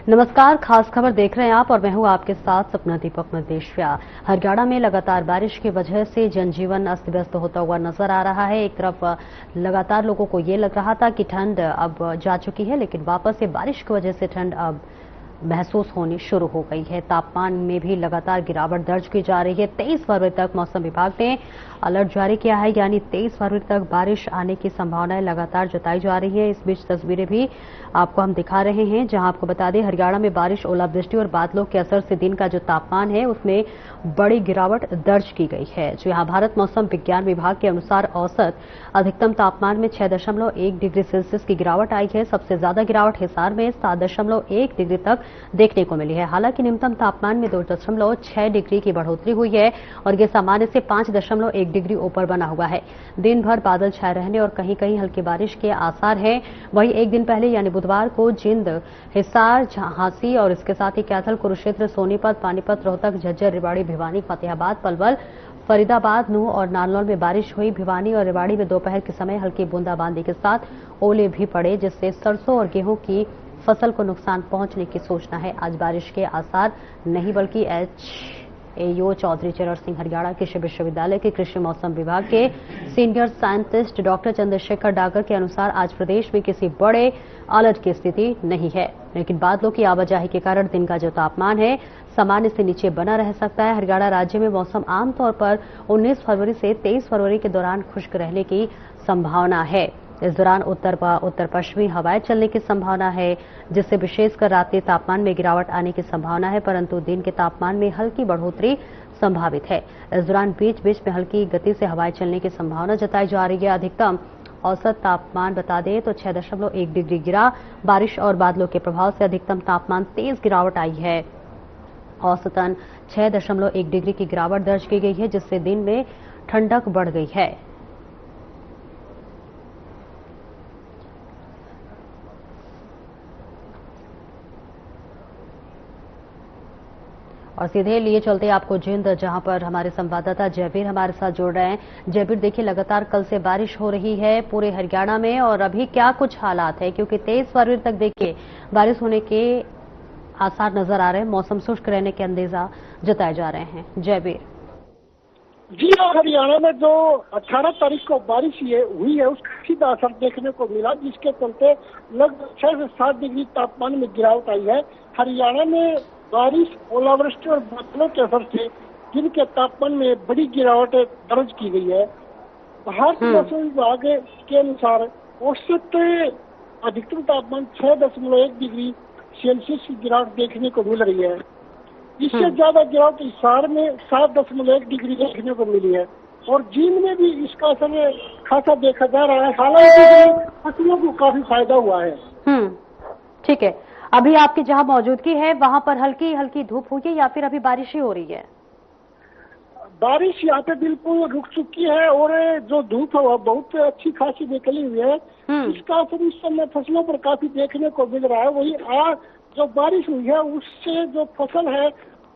नमस्कार, खास खबर देख रहे हैं आप और मैं हूं आपके साथ सपना दीपक निर्देशिया। हरियाणा में लगातार बारिश की वजह से जनजीवन अस्त व्यस्त होता हुआ नजर आ रहा है। एक तरफ लगातार लोगों को ये लग रहा था कि ठंड अब जा चुकी है, लेकिन वापस से बारिश की वजह से ठंड अब महसूस होनी शुरू हो गई है। तापमान में भी लगातार गिरावट दर्ज की जा रही है। 23 फरवरी तक मौसम विभाग ने अलर्ट जारी किया है, यानी 23 फरवरी तक बारिश आने की संभावनाएं लगातार जताई जा रही है। इस बीच तस्वीरें भी आपको हम दिखा रहे हैं, जहां आपको बता दें हरियाणा में बारिश, ओलावृष्टि और बादलों के असर से दिन का जो तापमान है उसमें बड़ी गिरावट दर्ज की गई है। जो यहां भारत मौसम विज्ञान विभाग के अनुसार औसत अधिकतम तापमान में 6.1 डिग्री सेल्सियस की गिरावट आई है। सबसे ज्यादा गिरावट हिसार में 7.1 डिग्री तक देखने को मिली है। हालांकि न्यूनतम तापमान में 2.6 डिग्री की बढ़ोतरी हुई है और यह सामान्य से 5.1 डिग्री ऊपर बना हुआ है। दिन भर बादल छाए रहने और कहीं कहीं हल्की बारिश के आसार हैं। वहीं एक दिन पहले यानी बुधवार को जिंद, हिसार, झांसी और इसके साथ ही कैथल, कुरुक्षेत्र, सोनीपत, पानीपत, रोहतक, झज्जर, रेवाड़ी, भिवानी, फतेहाबाद, पलवल, फरीदाबाद, नूंह और नारनौल में बारिश हुई। भिवानी और रेवाड़ी में दोपहर के समय हल्की बूंदाबांदी के साथ ओले भी पड़े, जिससे सरसों और गेहूं की फसल को नुकसान पहुंचने की सूचना है। आज बारिश के आसार नहीं, बल्कि एओ चौधरी चरण सिंह हरियाणा कृषि विश्वविद्यालय के कृषि मौसम विभाग के senior scientist doctor Chandrashekhar Dagar के अनुसार आज प्रदेश में किसी बड़े अलर्ट की स्थिति नहीं है, लेकिन बादलों की आवाजाही के कारण दिन का जो तापमान है सामान्य से नीचे बना रह सकता है। हरियाणा राज्य में मौसम आमतौर पर 19 फरवरी से 23 फरवरी के दौरान खुश्क रहने की संभावना है। इस दौरान उत्तर पश्चिमी हवाएं चलने की संभावना है, जिससे विशेषकर रात्रि तापमान में गिरावट आने की संभावना है, परंतु दिन के तापमान में हल्की बढ़ोतरी संभावित है। इस दौरान बीच बीच में हल्की गति से हवाएं चलने की संभावना जताई जा रही है। अधिकतम औसत तापमान बता दें तो 6.1 डिग्री गिरा। बारिश और बादलों के प्रभाव से अधिकतम तापमान तेज गिरावट आई है। औसतन 6.1 डिग्री की गिरावट दर्ज की गई है, जिससे दिन में ठंडक बढ़ गई है। और सीधे लिए चलते आपको जिंद, जहां पर हमारे संवाददाता जयवीर हमारे साथ जुड़ रहे हैं। जयवीर, देखिए लगातार कल से बारिश हो रही है पूरे हरियाणा में, और अभी क्या कुछ हालात है, क्योंकि 23 फरवरी तक देखिए बारिश होने के आसार नजर आ रहे हैं, मौसम शुष्क रहने के अंदेजा जताए जा रहे हैं। जयवीर जी हाँ, हरियाणा में जो 18 तारीख को बारिश हुई है उसका सीधा असर देखने को मिला, जिसके चलते लगभग 6 से 7 डिग्री तापमान में गिरावट आई है। हरियाणा में बारिश, ओलावृष्टि और बादलों के असर से दिन के तापमान में बड़ी गिरावट दर्ज की गई है। भारतीय मौसम विभाग के अनुसार औसत अधिकतम तापमान 6.1 डिग्री सेल्सियस की गिरावट देखने को मिल रही है। इससे ज्यादा गिरावट हिसार में 7.1 डिग्री देखने को मिली है और जींद में भी इसका असर खासा देखा जा रहा है। हालांकि फसलों को काफी फायदा हुआ है। ठीक है, अभी आपकी जहां मौजूदगी है वहां पर हल्की हल्की धूप हुई है या फिर अभी बारिश ही हो रही है? बारिश यहाँ पे बिल्कुल रुक चुकी है और जो धूप है वह बहुत अच्छी खासी निकली हुई है। इसका असर इस समय फसलों पर काफी देखने को मिल रहा है। वही आज जो बारिश हुई है उससे जो फसल है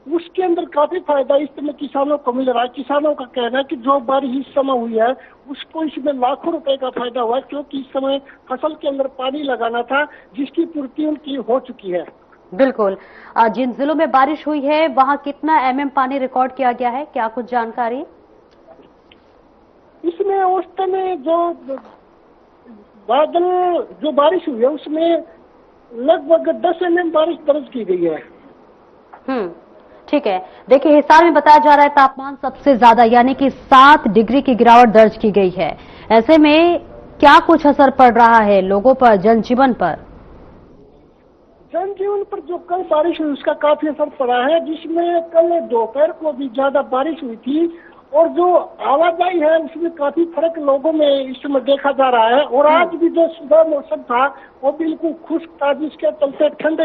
उसके अंदर काफी फायदा इस समय किसानों को मिल रहा है। किसानों का कहना है कि जो बारिश इस समय हुई है उसको इसमें लाखों रुपए का फायदा हुआ है, क्योंकि इस समय फसल के अंदर पानी लगाना था जिसकी पूर्ति उनकी हो चुकी है। बिल्कुल, जिन जिलों में बारिश हुई है वहां कितना एमएम पानी रिकॉर्ड किया गया है, क्या कुछ जानकारी? इसमें औसतन जो बादल जो बारिश हुई है उसमें लगभग 10 एमएम बारिश दर्ज की गई है। ठीक है, देखिए हिसार में बताया जा रहा है तापमान सबसे ज्यादा यानी कि 7 डिग्री की गिरावट दर्ज की गई है। ऐसे में क्या कुछ असर पड़ रहा है लोगों पर, जनजीवन पर? जनजीवन पर जो कल बारिश हुई उसका काफी असर पड़ा है, जिसमें कल दोपहर को भी ज्यादा बारिश हुई थी और जो आवाजाही है उसमें काफी फर्क लोगों में इस समय देखा जा रहा है। और आज भी जो सुबह मौसम था वो बिल्कुल खुश्क था, जिसके चलते ठंड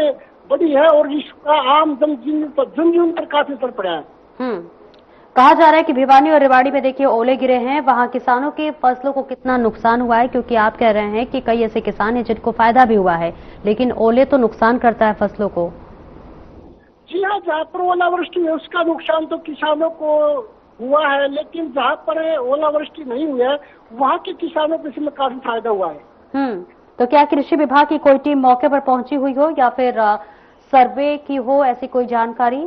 बड़ी है और इसका आम जनजीवन पर काफी असर पड़ा है। कहा जा रहा है कि भिवानी और रेवाड़ी में देखिए ओले गिरे हैं, वहां किसानों की फसलों को कितना नुकसान हुआ है, क्योंकि आप कह रहे हैं कि कई ऐसे किसान हैं जिनको फायदा भी हुआ है, लेकिन ओले तो नुकसान करता है फसलों को। जी हाँ, जहाँ पर ओलावृष्टि है उसका नुकसान तो किसानों को हुआ है, लेकिन जहाँ पर ओलावृष्टि नहीं हुई है वहाँ के किसानों को इसमें काफी फायदा हुआ है। तो क्या कृषि विभाग की कोई टीम मौके पर पहुंची हुई हो या फिर सर्वे की हो, ऐसी कोई जानकारी?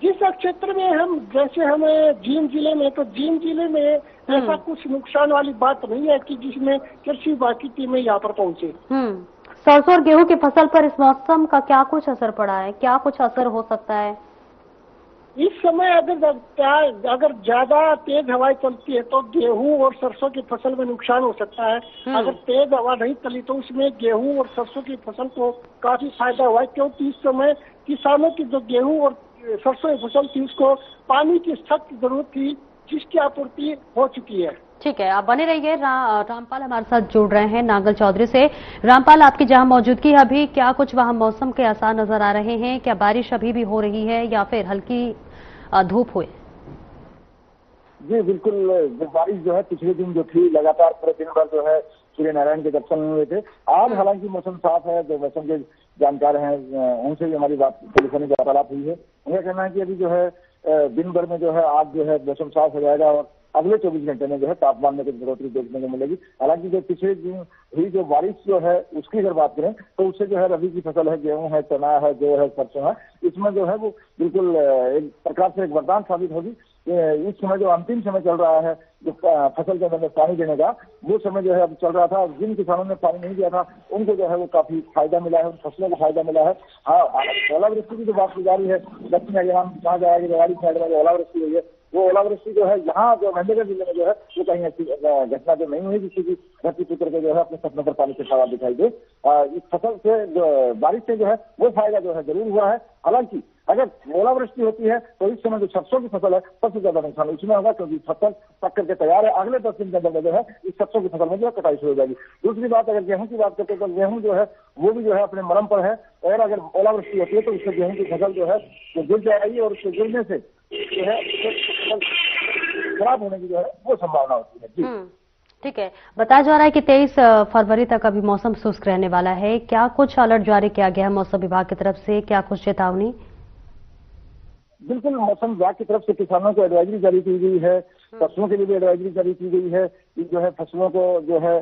जिस क्षेत्र में हम, जैसे हमें जींद जिले में, तो जींद जिले में ऐसा कुछ नुकसान वाली बात नहीं है कि जिसमें कृषि विभाग की टीमें यहाँ पर पहुंचे। सरसों और गेहूं की फसल पर इस मौसम का क्या कुछ असर पड़ा है, क्या कुछ असर हो सकता है? इस समय अगर ज्यादा तेज हवाएं चलती है तो गेहूं और सरसों की फसल में नुकसान हो सकता है। अगर तेज हवा नहीं चली तो उसमें गेहूं और सरसों की फसल को काफी फायदा हुआ है, क्योंकि इस समय किसानों की जो गेहूं और सरसों की फसल थी उसको पानी की सख्त जरूरत थी, जिसकी आपूर्ति हो चुकी है। ठीक है, आप बने रहिए। रामपाल हमारे साथ जुड़ रहे हैं नांगल चौधरी से। रामपाल, आपकी जहां मौजूदगी है अभी, क्या कुछ वहां मौसम के आसार नजर आ रहे हैं? क्या बारिश अभी भी हो रही है या फिर हल्की धूप हुई? जी बिल्कुल, बारिश जो है पिछले दिन जो थी लगातार पूरे दिन भर जो है सूर्य नारायण के दर्शन हुए थे। आज हालांकि मौसम साफ है। जो मौसम के जानकार हैं उनसे भी हमारी बात टेलीफोनिक वार्तालाप हुई है। उनका कहना है कि अभी जो है दिन भर में जो है आज जो है मौसम साफ हो जाएगा और अगले 24 घंटे में जो है तापमान में कुछ बढ़ोतरी देखने को मिलेगी। हालांकि जो पिछले दिन हुई जो बारिश जो है उसकी अगर बात करें तो उससे जो है रबी की फसल है, गेहूं है, चना है, जो है सरसों है, इसमें जो है वो बिल्कुल एक प्रकार से एक वरदान साबित होगी। इस समय जो अंतिम समय चल रहा है जो फसल के अंदर में पानी देने का, वो समय जो है अब चल रहा था। जिन किसानों ने पानी नहीं दिया था उनको जो है वो काफी फायदा मिला है, उन फसलों को फायदा मिला है। हाँ, ओलावृष्टि की जो बात की जा रही है, दक्षिण हरियाणा में कहा जाएगा रेवाड़ी साइड में जो ओलावृष्टि हुई है, वो ओलावृष्टि जो है यहाँ जो महेंद्रगढ़ जिले में जो है वो कहीं ऐसी घटना जो नहीं हुई जिससे कि धरती पुत्र को जो है अपने फसलों पर पानी से छावा दिखाई दे। इस फसल से जो बारिश से जो है वो फायदा जो है जरूर हुआ है। हालांकि अगर ओलावृष्टि होती है तो इस समय जो सरसों की फसल है सबसे ज्यादा नुकसान उसमें होगा, क्योंकि फसल पक करके तैयार है। अगले 10 दिन के अंदर जो है इस सरसों की फसल में जो है कटाई शुरू हो जाएगी। दूसरी बात, अगर गेहूं की बात करते हैं तो गेहूं जो है वो भी जो है अपने मरम पर है, और अगर ओलावृष्टि होती है तो उससे गेहूं की फसल जो है वो गिर जाएगी और उसके गिरने से जो है खराब होने की जो है वो संभावना होती है। जी ठीक है, बताया जा रहा है कि 23 फरवरी तक अभी मौसम शुष्क रहने वाला है। क्या कुछ अलर्ट जारी किया गया है मौसम विभाग की तरफ से, क्या कुछ चेतावनी? बिल्कुल, मौसम विभाग की तरफ से किसानों को एडवाइजरी जारी की गई है, फसलों के लिए भी एडवाइजरी जारी की गई है कि जो है फसलों को जो है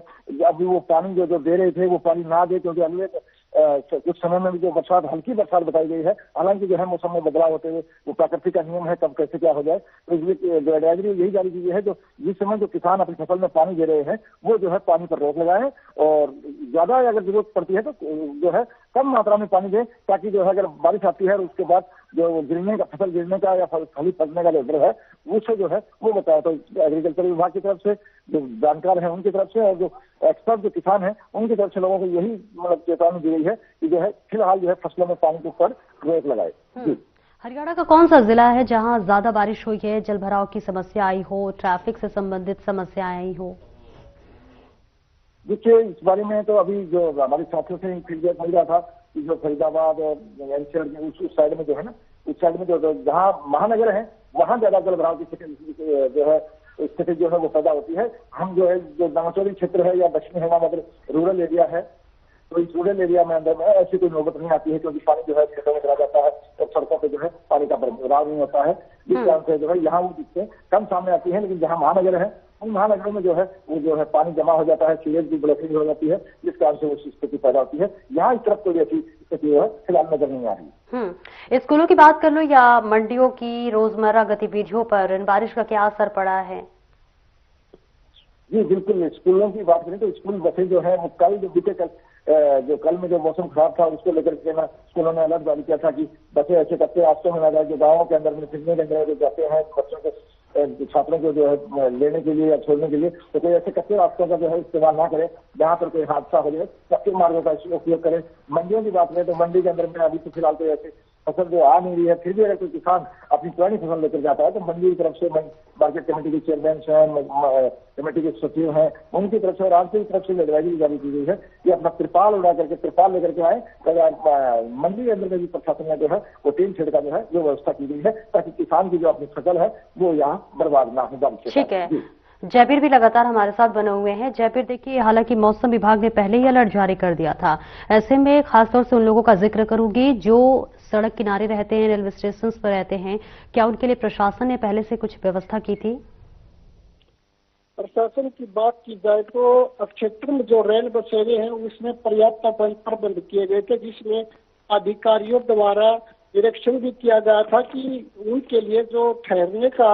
अभी वो पानी जो दे रहे थे वो पानी ना दे, क्योंकि अगले कुछ समय में भी जो बरसात, हल्की बरसात बताई गई है। हालांकि जो है मौसम में बदलाव होते हुए वो प्राकृतिक का नियम है, कब कैसे क्या हो जाए, तो इसलिए जो एडवाइजरी यही जारी की गई है, जो जिस समय जो किसान अपनी फसल में पानी दे रहे हैं वो जो है पानी पर रोक लगाए और ज्यादा अगर जरूरत पड़ती है तो जो है कम मात्रा में पानी दें, ताकि जो है अगर बारिश आती है और उसके बाद जो गिरने का, फसल गिरने का या फली फटने का जो डर है उससे जो है वो बताया। तो एग्रीकल्चर विभाग की तरफ से जो जानकार है उनकी तरफ से और जो एक्सपर्ट जो किसान है उनकी तरफ से लोगों को यही मतलब चेतावनी दी गई है कि जो है फिलहाल जो है फसलों में पानी के ऊपर रोक लगाए। हरियाणा का कौन सा जिला है जहां ज्यादा बारिश हुई है, जल भराव की समस्या आई हो, ट्रैफिक से संबंधित समस्याएं आई हो? देखिए, इस बारे में तो अभी जो हमारे साथियों से फीडबैक मिल रहा था कि जो फरीदाबाद और एनसीआर उस साइड में जो है ना, उस साइड में जो जहाँ महानगर है वहाँ ज्यादा जल भराव की स्थिति जो है वो पैदा होती है। हम जो है जो दामचौली क्षेत्र है या दक्षिणी हरियाणा अगर रूरल एरिया है तो इस रूरल एरिया में अंदर में ऐसी कोई नौबत नहीं आती है, क्योंकि पानी जो है खेतों में चला जाता है और सड़कों पे जो है पानी का बहाव नहीं होता है। जिस कारण से जो है यहाँ वो दिक्कतें कम सामने आती है। लेकिन जहाँ महानगर है उन महानगरों में जो है वो जो है पानी जमा हो जाता है, सीवेज की ब्लॉकेज हो जाती है, जिस कारण से वो स्थिति पैदा होती है। यहाँ इस तरफ कोई ऐसी स्थिति जो है फिलहाल नजर नहीं आ रही। स्कूलों की बात कर लो या मंडियों की रोजमर्रा गतिविधियों पर इन बारिश का क्या असर पड़ा है? जी बिल्कुल, स्कूलों की बात करें तो स्कूल बसें जो है वो कल कल में जो मौसम खराब था उसको लेकर के ना स्कूलों ने अलर्ट जारी किया था कि बसें ऐसे कच्चे रास्तों में ना जाए, जो गाँवों के अंदर में फिरने के अंदर जो जाते हैं बच्चों को, छात्रों को जो है लेने के लिए या छोड़ने के लिए, तो कोई ऐसे कच्चे रास्तों का जो है इस्तेमाल ना करें जहाँ पर कोई हादसा हो जाए, कच्चे मार्गों का उपयोग करें। मंडियों की बात करें तो मंडी के अंदर में अभी तो फिलहाल तो ऐसे फसल जो आ नहीं रही है, फिर भी अगर कोई किसान अपनी पुरानी फसल लेकर जाता है तो मंडी की तरफ से मार्केट कमेटी के चेयरमैन हैं, कमेटी के सचिव हैं, उनकी तरफ से और राज्य की तरफ से एडवाइजरी जारी की गई है कि अपना त्रिपाल उड़ा करके तिरपाल लेकर के आए। तो मंडी के अंदर में भी प्रशासन ने जो है वो टीन शेड का जो है जो व्यवस्था की गई है, ताकि किसान की जो अपनी फसल है वो यहाँ बर्बाद ना हो। ठीक है, जयबीर भी लगातार हमारे साथ बने हुए हैं। जयबीर, देखिए, हालांकि मौसम विभाग ने पहले ही अलर्ट जारी कर दिया था, ऐसे में खासतौर से उन लोगों का जिक्र करूंगी जो सड़क किनारे रहते हैं, रेलवे स्टेशन पर रहते हैं, क्या उनके लिए प्रशासन ने पहले से कुछ व्यवस्था की थी? प्रशासन की बात की जाए तो अब क्षेत्र में जो रैन बसेरे हैं उसमें पर्याप्त प्रबंध किए गए थे, जिसमें अधिकारियों द्वारा निरीक्षण भी किया गया था कि उनके लिए जो ठहरने का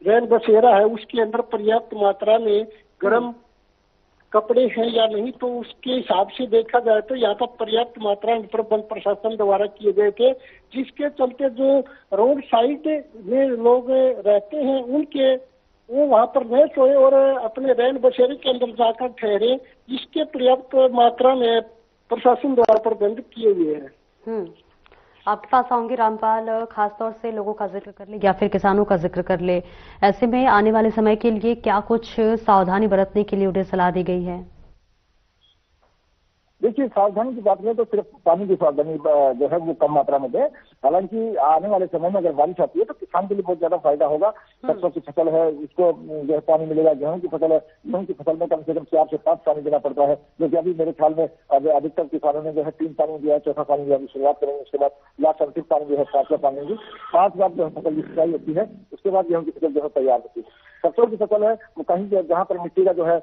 रैन बसेरा है उसके अंदर पर्याप्त मात्रा में गर्म कपड़े हैं या नहीं। तो उसके हिसाब से देखा जाए तो यहाँ पर पर्याप्त मात्रा में प्रबंध प्रशासन द्वारा किए गए थे, जिसके चलते जो रोड साइड में लोग रहते हैं उनके वो वहाँ पर न सोए और अपने रैन बसेरे के अंदर जाकर ठहरे, इसके पर्याप्त मात्रा में प्रशासन द्वारा प्रबंध किए हुए हैं। आपके पास आऊंगी रामपाल, खासतौर से लोगों का जिक्र कर ले या फिर किसानों का जिक्र कर ले, ऐसे में आने वाले समय के लिए क्या कुछ सावधानी बरतने के लिए उन्हें सलाह दी गई है? देखिए, सावधानी की बात करें तो सिर्फ पानी की सावधानी जो है वो कम मात्रा में दे। हालांकि आने वाले समय में अगर बारिश आती है तो किसान के लिए बहुत ज्यादा फायदा होगा। सरसों की फसल है उसको जो है पानी मिलेगा, गेहूं की फसल है, गेहूं की फसल में कम से कम 4 से 5 पानी देना पड़ता है, जो कि अभी मेरे ख्याल में अधिकतर किसानों ने जो है 3 पानी दिया है, चौथा पानी दिया, शुरुआत करेंगे, उसके बाद लास्ट अंतिम पानी जो है 5वां पानी होगी। 5 बार जो है फसल की सिंचाई होती है, उसके बाद गेहूं की फसल जो है तैयार होती है। सरसों की फसल है वो कहीं जहाँ पर मिट्टी का जो है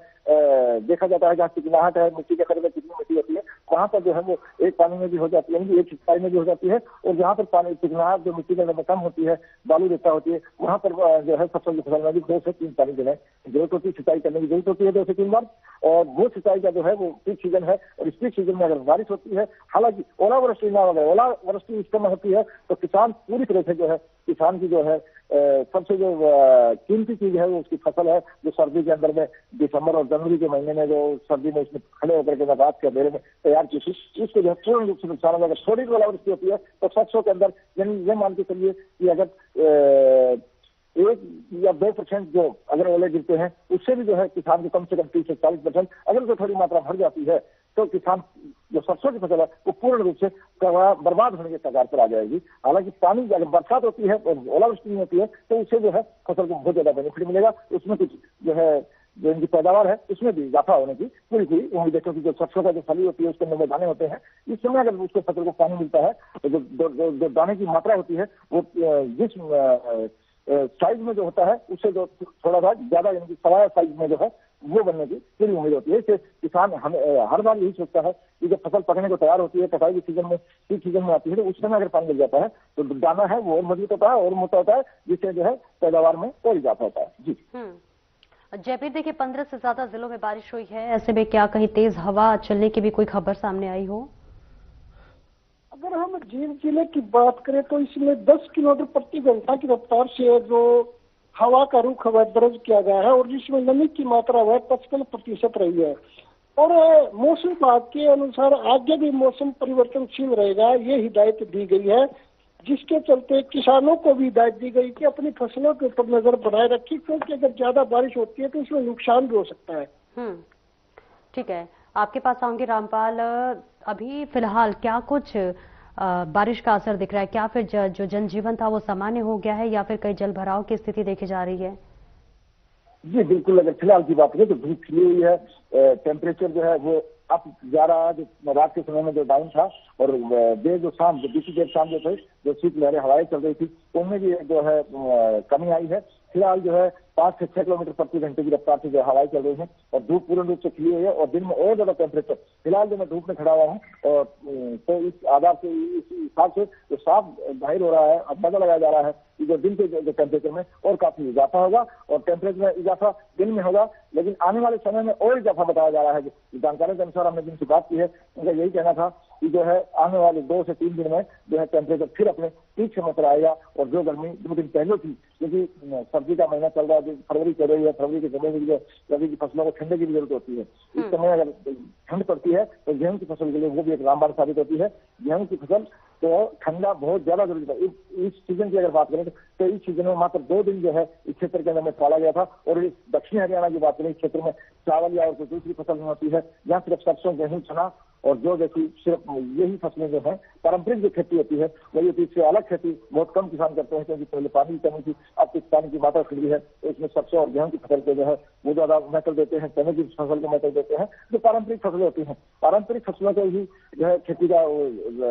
देखा जाता है, जहाँ चिकनाहट है, मिट्टी के अंदर में कितनी मिट्टी होती है, वहां पर जो है वो एक पानी में भी हो जाती है, एक सिंचाई में भी हो जाती है। और जहाँ पर पानी चिकनाहट जो मिट्टी के अंदर में कम होती है, बालू रेता होती है, वहां पर जो है सरसों की फसल में भी 2 से 3 पानी देने की जरूरत होती है, सिंचाई करने की जरूरत होती है 2 से 3 बार। और वो सिंचाई का जो है वो पीक सीजन है, और इस पीक सीजन में अगर बारिश होती है, हालांकि ओलावृष्टि ना हो, ओलावृष्टि इस समय होती है तो किसान पूरी तरह से जो है किसान की जो है सबसे जो कीमती चीज है वो उसकी फसल है, जो सर्दी के अंदर में दिसंबर और जनवरी के महीने में जो सर्दी में उसमें खड़े होकर के रात के अंधेरे में तैयार की थी, इसको जो है पूर्ण रूप से नुकसान होगा। अगर थोड़ी ओलावृष्टि होती है तो सरसों के अंदर ये मान के चलिए कि अगर 1 या 2% जो अगर ओले गिरते हैं उससे भी जो है किसान को कम से कम 30 से 40% अगर जो थोड़ी मात्रा भर जाती है तो किसान जो सरसों की फसल है वो पूर्ण रूप से बर्बाद होने के कगार पर आ जाएगी। हालांकि पानी अगर बरसात होती है और ओलावृष्टि नहीं होती है तो उससे जो है फसल को बहुत ज्यादा बेनिफिट मिलेगा, उसमें कुछ जो है जो इनकी पैदावार है उसमें भी इजाफा होने की पूरी उम्मीद है। क्योंकि जो सरसों का जो फली होती है उसके अंदर दाने होते हैं, इस समय अगर उसको फसल को पानी मिलता है तो जो दाने की मात्रा होती है वो जिस साइज में जो होता है उससे जो थोड़ा सा ज्यादा यानी सवाया साइज में जो है वो बनने की पूरी उम्मीद होती है। इससे किसान हर बार यही सोचता है कि जब फसल पकने को तैयार होती है, कटाई के सीजन में पीक सीजन में आती है, तो उस समय अगर पानी मिल जाता है तो दाना है वो और मजबूत होता है और मोटा होता है, जिससे जो है पैदावार में और इजाफा होता है। जी जयवीर, देखिए 15 से ज्यादा जिलों में बारिश हुई है, ऐसे में क्या कहीं तेज हवा चलने की भी कोई खबर सामने आई हो? अगर हम जींद जिले की बात करें तो इसमें 10 किलोमीटर प्रति घंटा की रफ्तार से जो हवा का रुख हवा दर्ज किया गया है, और जिसमें नमी की मात्रा वह 55% रही है। और मौसम विभाग के अनुसार आगे भी मौसम परिवर्तनशील रहेगा, ये हिदायत दी गई है, जिसके चलते किसानों को भी हिदायत दी गई कि अपनी फसलों के ऊपर नजर बनाए रखिए, क्योंकि अगर ज्यादा बारिश होती है तो इसमें नुकसान भी हो सकता है। ठीक है, आपके पास आऊंगी रामपाल। अभी फिलहाल क्या कुछ बारिश का असर दिख रहा है? क्या फिर जो जनजीवन था वो सामान्य हो गया है या फिर कई जल भराव की स्थिति देखी जा रही है? जी बिल्कुल, अगर फिलहाल की बात करें तो धूप खिली हुई है, टेम्परेचर जो है वो अप जा रहा है। जो रात के समय में जो डाउन था और देर जो शाम जो बीती देर शाम जो थे जो शीत लहरें हवाएं चल रही थी उनमें भी जो है कमी आई है। फिलहाल जो है 5 से 6 किलोमीटर प्रति घंटे की रफ्तार से जो हवाएं चल रही हैं और धूप पूर्ण रूप से खिली हुई है, और दिन में और ज्यादा टेम्परेचर फिलहाल जो मैं धूप में खड़ा हुआ हूँ और तो इस आधार से इस हिसाब से जो साफ जाहिर हो रहा है, अंदाजा लगाया जा रहा है कि जो दिन के जो टेम्परेचर में और काफी इजाफा होगा और टेम्परेचर में इजाफा दिन में होगा, लेकिन आने वाले समय में और इजाफा बताया जा रहा है। जानकारी के अनुसार हमने जिनसे बात की है उनका यही कहना था कि जो है आने वाले 2 से 3 दिन में जो है टेम्परेचर फिर अपने पीक समय पर आएगा, और जो गर्मी 2 दिन पहले थी, क्योंकि सर्दी का महीना चल रहा है, फरवरी चल रही है, फरवरी के समय में जो रबी की फसलों को ठंडे की जरूरत होती है, इस समय अगर ठंड पड़ती है तो गेहूं की फसल के लिए वो भी एक रामबाण साबित होती है। गेहूं की फसल तो ठंडा बहुत ज्यादा जरूरी था। इस सीजन की अगर बात करें तो इस सीजन में मात्र 2 दिन जो है इस क्षेत्र के अंदर में पाला गया था, और इस दक्षिण हरियाणा की बात करें इस क्षेत्र में चावल या और कोई दूसरी फसल नहीं होती है, जहाँ सिर्फ सरसों, गेहूं, चना और जो जैसी सिर्फ यही फसलें जो है पारंपरिक जो खेती होती है वही होती है। इससे अलग खेती बहुत कम किसान करते हैं, क्योंकि पहले पानी की कमी थी, अब कुछ पानी की मात्रा खुली है तो इसमें सरसों और गेहूं की फसल को जो है वो ज्यादा महत्व देते हैं, चने की फसल को महत्व देते हैं। जो पारंपरिक फसलें होती हैं, पारंपरिक फसलों को ही जो है खेती का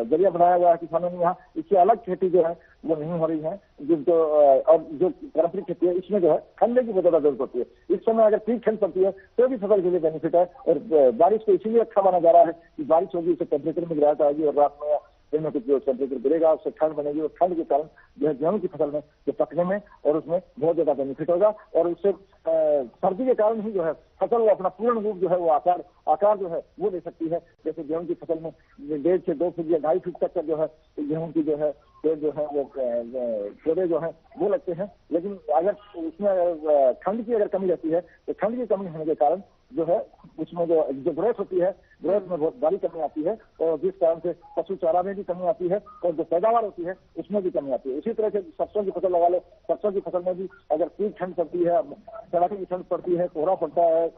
जरिया बनाया गया है किसानों ने यहाँ। इससे अलग खेती जो है वो नहीं हो रही है, जिनको और जो पारंपरिक खेती है इसमें जो है ठंडे की बहुत ज्यादा जरूरत होती है। इस समय अगर ठीक ठंड पड़ती है तो भी फसल के लिए बेनिफिट है। और बारिश को इसीलिए अच्छा माना जा रहा है कि बारिश होगी, उससे टेम्परेचर में गिरावट आएगी और रात में दिन में कुछ जो टेम्परेचर गिरेगा उससे ठंड बनेगी, और ठंड के कारण जो है गेहूं की फसल में जो पकने में और उसमें बहुत ज्यादा बेनिफिट होगा। और उससे सर्दी के कारण ही जो है फसल वो अपना पूर्ण रूप जो है वो आकार जो है वो ले सकती है। जैसे गेहूं की फसल में 1.5 से 2 फीट या 2.5 फीट तक का जो है गेहूं की जो है पेड़ जो है वो पौधे जो है वो लगते हैं। लेकिन अगर उसमें ठंड की अगर कमी रहती है तो ठंड की कमी होने के कारण जो है उसमें जो ग्रोथ होती है, ग्रोथ में बहुत बड़ी कमी आती है, और जिस कारण से पशु चारा में भी कमी आती है और जो पैदावार होती है उसमें भी कमी आती है। इसी तरह से सरसों की फसल लगा लो, सरसों की फसल में भी अगर तीव्र ठंड पड़ती है, कड़ाके की ठंड पड़ती है, कोहरा पड़ता है,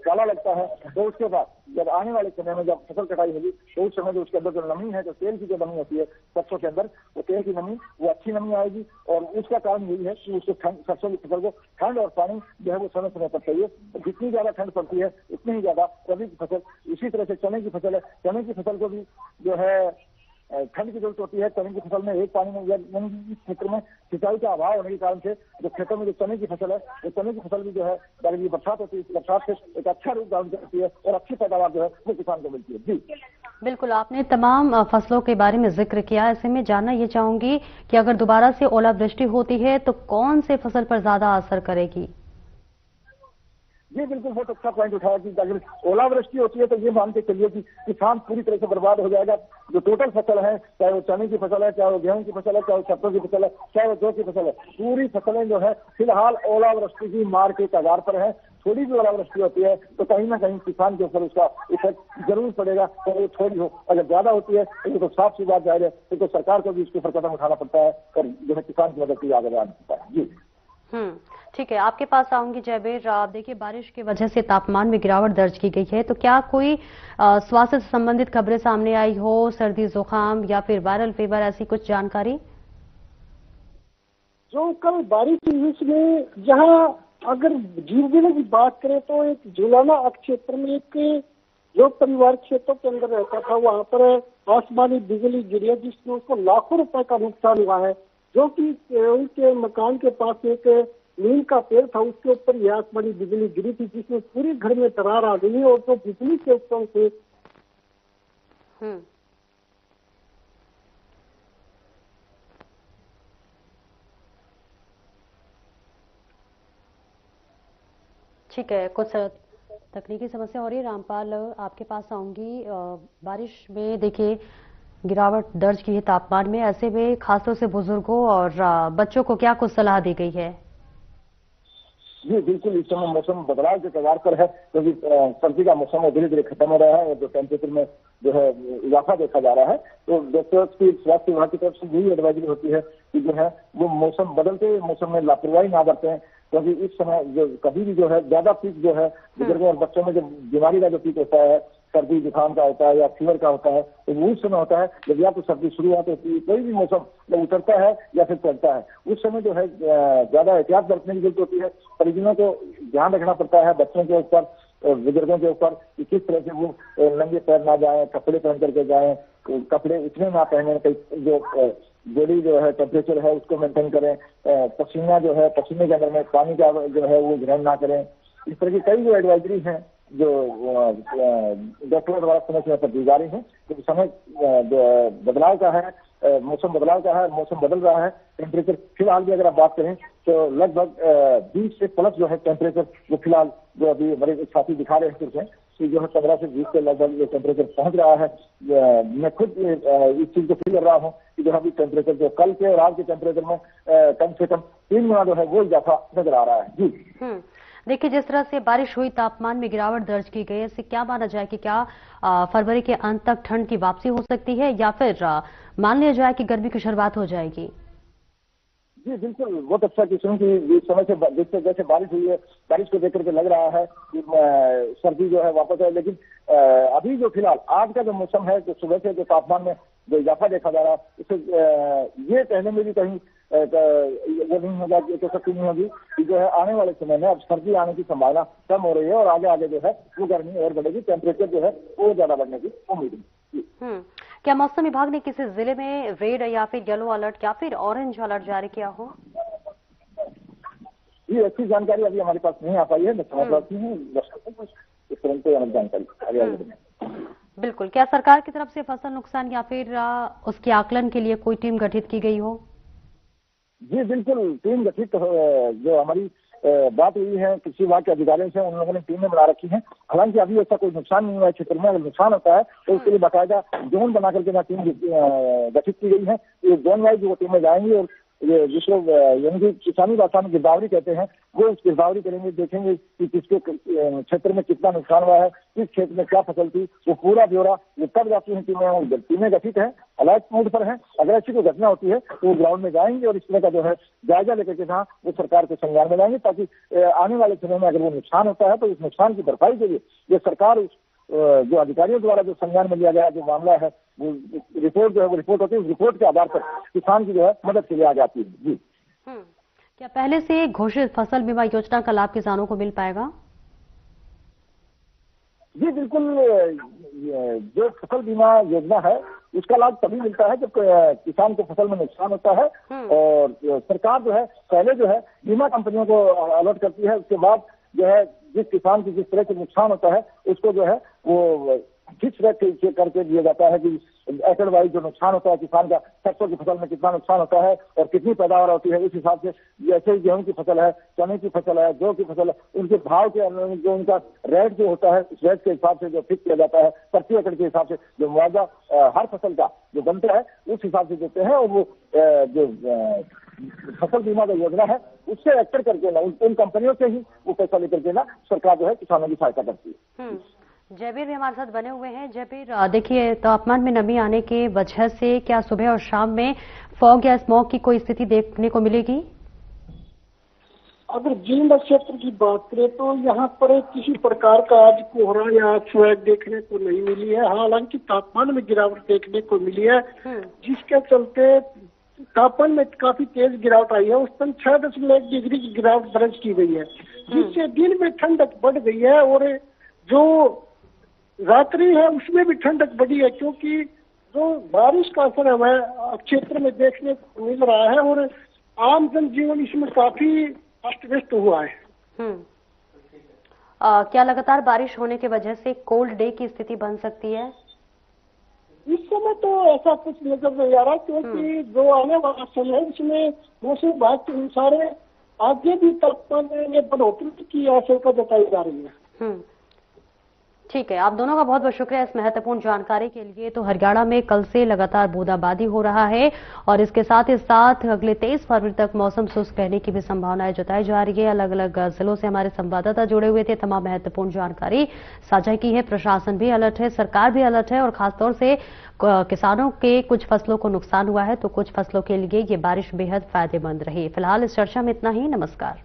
काला लगता है, तो उसके बाद जब आने वाले समय में जब फसल कटाई होगी तो उस समय जो उसके अंदर जो नमी है, जो तेल की जो नमी होती है सरसों के अंदर, वो तेल की नमी वो अच्छी नमी आएगी। और उसका कारण यही है कि उसको सरसों की फसल को ठंड और पानी जो है वो समय समय पर चाहिए। जितनी ज्यादा ठंड पड़ती है उतनी ही ज्यादा रबी की फसल, इसी तरह से चने की फसल है, चने की फसल को भी जो है ठंड की जरूरत होती है। चने की फसल में एक पानी में इस क्षेत्र में सिंचाई का अभाव होने के कारण से जो खेतों में जो चने की फसल है, वो चने की फसल भी जो है बरसात होती है, बरसात से एक अच्छा रूप धारण करती है और अच्छी पैदावार जो है वो किसान को मिलती है। जी बिल्कुल, आपने तमाम फसलों के बारे में जिक्र किया। ऐसे में जानना ये चाहूंगी कि अगर दोबारा से ओलावृष्टि होती है तो कौन से फसल पर ज्यादा असर करेगी? ये बिल्कुल बहुत अच्छा पॉइंट उठाया कि अगर ओलावृष्टि होती है तो ये मान के चलिए कि किसान पूरी तरह से बर्बाद हो जाएगा। जो टोटल फसल है, चाहे वो चने की फसल है, चाहे वो गेहूं की फसल है, चाहे वो सरसों की फसल है, चाहे वो जौ की फसल है, पूरी फसलें जो है फिलहाल ओलावृष्टि की मार के कगार पर है। थोड़ी भी ओलावृष्टि होती है तो कहीं ना कहीं किसान के ऊपर उसका इफेक्ट जरूर पड़ेगा, तो वो थोड़ी हो। अगर ज्यादा होती है तो साफ सी बात जाहिर है तो सरकार को भी इसके ऊपर कदम उठाना पड़ता है और जो है किसान की मदद के लिए आगे बढ़ाना पड़ता है। जी ठीक है, आपके पास आऊंगी जयबीर। आप देखिए, बारिश की वजह से तापमान में गिरावट दर्ज की गई है, तो क्या कोई स्वास्थ्य से संबंधित खबरें सामने आई हो, सर्दी जुकाम या फिर वायरल फीवर, ऐसी कुछ जानकारी? जो कल बारिश हुई उसमें जहां अगर जीवदिने की बात करें तो एक जुलाना क्षेत्र में एक जो परिवार क्षेत्रों के अंदर रहता था वहां पर आसमानी बिजली गिरी है, जिसमें उसको लाखों रुपए का नुकसान हुआ है। जो कि उनके मकान के पास एक नीम का पेड़ था, उसके ऊपर यह आसमानी बिजली गिरी थी, जिसमें पूरे घर में दरार आ गई और जो बिजली के उपकरण से ठीक है, कुछ तकनीकी समस्या हो रही है। रामपाल, आपके पास आऊंगी। बारिश में देखिए गिरावट दर्ज की है तापमान में, ऐसे में खासतौर से बुजुर्गों और बच्चों को क्या कुछ सलाह दी गई है? जी बिल्कुल, इस समय मौसम बदलाव के कगार पर है, क्योंकि सर्दी का मौसम धीरे धीरे खत्म हो रहा है और जो टेम्परेचर में जो है इजाफा देखा जा रहा है। तो डॉक्टर्स की, स्वास्थ्य विभाग की तरफ से यही एडवाइजरी होती है कि जो है वो मौसम बदलते मौसम में लापरवाही ना बरतें, क्योंकि इस समय जो कभी भी जो है ज्यादा पीक जो है बुजुर्गों और बच्चों में जो बीमारी का जो पीक होता है, सर्दी जुकाम का होता है या फीवर का होता है, तो वो उस समय होता है जब या तो सर्दी शुरुआत होती है, कोई भी मौसम जब उतरता है या फिर चलता है, उस समय जो है ज्यादा एहतियात बरतने की जरूरत होती है। परिजनों को ध्यान रखना पड़ता है, बच्चों के ऊपर, बुजुर्गों के ऊपर, कि किस तरह से वो नंगे पैर ना जाए, कपड़े पहन करके जाए, कपड़े इतने ना पहने, जो बॉडी जो है टेम्परेचर है उसको मेंटेन करें, पसीना जो है, पसीने के अंदर में पानी का जो है वो ग्रहण ना करें। इस तरह की कई जो एडवाइजरी हैं जो डॉक्टरों द्वारा समय समय पर दी जा रही है। तो समय बदलाव का है, मौसम बदलाव का है, मौसम बदल रहा है। टेम्परेचर फिलहाल भी अगर आप बात करें तो लगभग 20 से प्लस जो है टेम्परेचर जो फिलहाल जो अभी हमारे साथी दिखा रहे हैं कि जो है 15 से 20 के लगभग ये टेम्परेचर पहुंच रहा है। मैं खुद इस चीज को फील कर रहा हूँ कि जो अभी टेम्परेचर जो कल के और आज के टेम्परेचर में कम से कम 3 गुना जो है वो इजाफा नजर आ रहा है। जी देखिए, जिस तरह से बारिश हुई, तापमान में गिरावट दर्ज की गई, इससे क्या माना जाए कि क्या फरवरी के अंत तक ठंड की वापसी हो सकती है या फिर मान लिया जाए कि गर्मी की शुरुआत हो जाएगी? जी बिल्कुल, बहुत अच्छा क्वेश्चन कि जिस समय से जैसे बारिश हुई है, बारिश को देख करके लग रहा है कि सर्दी जो है वापस है। लेकिन अभी जो फिलहाल आज का जो मौसम है, जो सुबह से जो तापमान में जो इजाफा देखा जा रहा है, इससे ये कहने में भी कहीं वो नहीं होगा, तो शक्ति नहीं होगी कि जो है आने वाले समय में अब सर्दी आने की संभावना कम हो रही है और आगे आगे जो है वो गर्मी और बढ़ेगी, टेम्परेचर जो है वो ज्यादा बढ़ने की उम्मीद है। क्या मौसम विभाग ने किसी जिले में रेड या फिर येलो अलर्ट या फिर ऑरेंज अलर्ट जारी किया हो? ये अच्छी जानकारी अभी हमारे पास नहीं आ पाई है। इस तरह से हमें जानकारी बिल्कुल। क्या सरकार की तरफ से फसल नुकसान या फिर उसके आकलन के लिए कोई टीम गठित की गई हो? जी बिल्कुल, टीम गठित जो हमारी बात हुई है कृषि विभाग के अधिकारियों से, उन लोगों ने टीमें बना रखी हैं। हालांकि अभी ऐसा कोई नुकसान नहीं हुआ है क्षेत्र में। अगर नुकसान होता है तो उसके लिए बाकायदा जोन बना करके ना टीम गठित की गई है। ये जोन वाइज वो टीमें जाएंगी और ये जिसको यानी कि किसानी भाषा में गिरदावरी कहते हैं, वो उस गिरदावरी करेंगे, देखेंगे कि किसके क्षेत्र में कितना नुकसान हुआ है, किस क्षेत्र में क्या फसल थी, वो पूरा ब्यौरा ये तब जाती है टीमें गठित है, अलर्ट मोड पर है। अगर ऐसी कोई घटना होती है तो वो ग्राउंड में जाएंगे और इस तरह का जो है जायजा लेकर के जहाँ वो सरकार के संज्ञान में लाएंगे, ताकि आने वाले समय में अगर वो नुकसान होता है तो उस नुकसान की भरपाई के लिए ये सरकार जो अधिकारियों द्वारा जो संज्ञान में लिया गया जो मामला है, वो रिपोर्ट जो है वो रिपोर्ट होती है, उस रिपोर्ट के आधार पर किसान की जो है मदद के लिए आ जाती है। जी क्या पहले से घोषित फसल बीमा योजना का लाभ किसानों को मिल पाएगा? जी बिल्कुल, जो फसल बीमा योजना है उसका लाभ तभी मिलता है जब किसान को फसल में नुकसान होता है और सरकार जो है पहले जो है बीमा कंपनियों को अलर्ट करती है। उसके बाद जो है जिस किसान की जिस तरह से नुकसान होता है उसको जो है वो फिक्स रेट करके दिया जाता है कि एकड़ वाइज जो नुकसान होता है किसान का, सरसों की फसल में कितना नुकसान होता है और कितनी पैदावार होती है, उस हिसाब से जैसे गेहूं की फसल है, चने की फसल है, जौ की फसल है, उनके भाव के जो उनका रेट जो होता है उस रेट के हिसाब से जो फिक्स किया जाता है, प्रति एकड़ के हिसाब से जो मुआवजा हर फसल का जो बनता है उस हिसाब से देते हैं। और वो जो फसल बीमा जो योजना है उससे एक्टर करके ना उन कंपनियों से ही वो पैसा लेकर के ना सरकार जो है किसानों की सहायता करती है। जयबीर भी हमारे साथ बने हुए हैं। जयबीर, देखिए तापमान में नमी आने के वजह से क्या सुबह और शाम में फॉग या स्मॉग की कोई स्थिति देखने को मिलेगी? अगर जींद क्षेत्र की बात करें तो यहाँ पर किसी प्रकार का आज कोहरा या स्वैग देखने को नहीं मिली है। हालांकि तापमान में गिरावट देखने को मिली है, जिसके चलते तापमान में काफी तेज गिरावट आई है। उस पर 6.1 डिग्री की गिरावट दर्ज की गई है, जिससे दिन में ठंडक बढ़ गई है और जो रात्रि है उसमें भी ठंडक बढ़ी है, क्योंकि जो बारिश का असर है क्षेत्र में देखने को मिल रहा है और आम जनजीवन इसमें काफी अस्त व्यस्त हुआ है। क्या लगातार बारिश होने की वजह से कोल्ड डे की स्थिति बन सकती है? इस समय तो ऐसा कुछ नजर नहीं आ रहा, क्योंकि जो आने वाला समय है इसमें मौसम विभाग के अनुसार आगे भी तापमान में बढ़ोतरी की आशंका जताई जा रही है। ठीक है, आप दोनों का बहुत बहुत शुक्रिया इस महत्वपूर्ण जानकारी के लिए। तो हरियाणा में कल से लगातार बूंदाबांदी हो रहा है और इसके साथ ही साथ अगले 23 फरवरी तक मौसम शुष्क रहने की भी संभावनाएं जताई जा रही है। अलग अलग जिलों से हमारे संवाददाता जुड़े हुए थे, तमाम महत्वपूर्ण जानकारी साझा की है। प्रशासन भी अलर्ट है, सरकार भी अलर्ट है और खासतौर से किसानों के कुछ फसलों को नुकसान हुआ है तो कुछ फसलों के लिए ये बारिश बेहद फायदेमंद रही। फिलहाल इस चर्चा में इतना ही। नमस्कार।